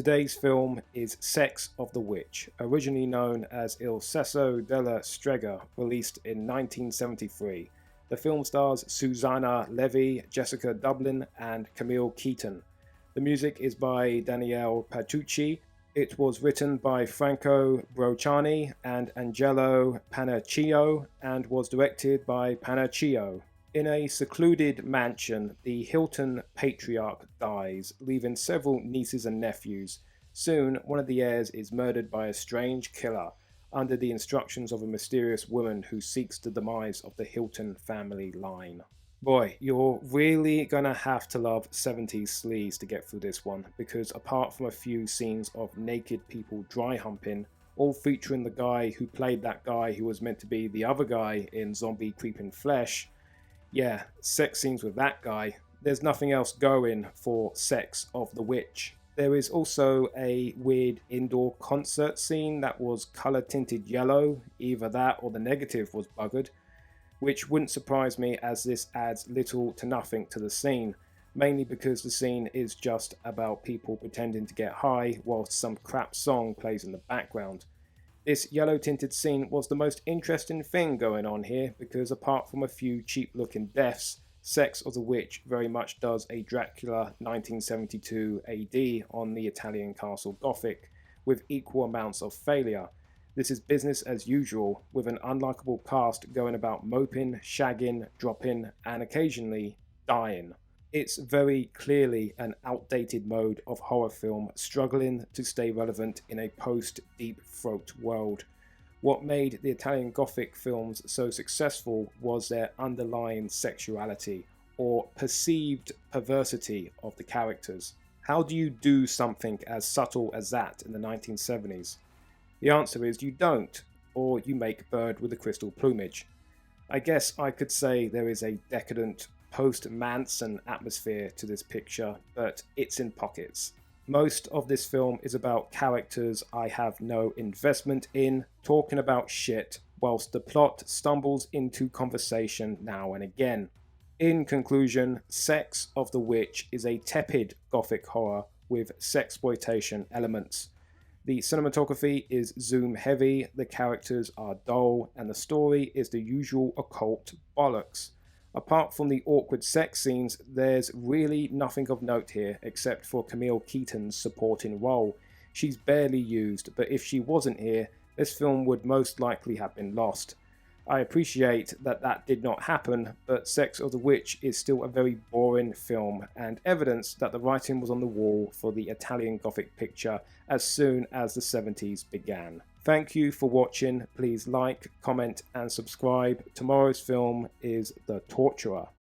Today's film is Sex of the Witch, originally known as Il Sesso della Strega, released in 1973. The film stars Susanna Levy, Jessica Dublin, and Camille Keaton. The music is by Daniele Petrucci. It was written by Franco Brociani and Angelo Panaccio and was directed by Panaccio. In a secluded mansion, the Hilton patriarch dies, leaving several nieces and nephews. Soon, one of the heirs is murdered by a strange killer, under the instructions of a mysterious woman who seeks the demise of the Hilton family line. Boy, you're really gonna have to love 70s sleaze to get through this one, because apart from a few scenes of naked people dry humping, all featuring the guy who played that guy who was meant to be the other guy in Zombie Creeping Flesh, yeah, sex scenes with that guy. There's nothing else going for Sex of the Witch. There is also a weird indoor concert scene that was color tinted yellow. Either that or the negative was buggered, which wouldn't surprise me as this adds little to nothing to the scene, mainly because the scene is just about people pretending to get high whilst some crap song plays in the background. This yellow tinted scene was the most interesting thing going on here because apart from a few cheap looking deaths, Sex of the Witch very much does a Dracula 1972 AD on the Italian castle Gothic with equal amounts of failure. This is business as usual with an unlikable cast going about moping, shagging, dropping and occasionally dying. It's very clearly an outdated mode of horror film struggling to stay relevant in a post-Deep Throat world. What made the Italian Gothic films so successful was their underlying sexuality or perceived perversity of the characters. How do you do something as subtle as that in the 1970s? The answer is you don't, or you make bird with a crystal plumage. I guess I could say there is a decadent post-Manson atmosphere to this picture, but it's in pockets. Most of this film is about characters I have no investment in talking about shit, whilst the plot stumbles into conversation now and again. In conclusion, Sex of the Witch is a tepid gothic horror with sexploitation elements. The cinematography is zoom heavy, the characters are dull, and the story is the usual occult bollocks. Apart from the awkward sex scenes, there's really nothing of note here except for Camille Keaton's supporting role. She's barely used, but if she wasn't here, this film would most likely have been lost. I appreciate that that did not happen, but Sex of the Witch is still a very boring film and evidence that the writing was on the wall for the Italian Gothic picture as soon as the 70s began. Thank you for watching. Please like, comment and subscribe. Tomorrow's film is The Torturer.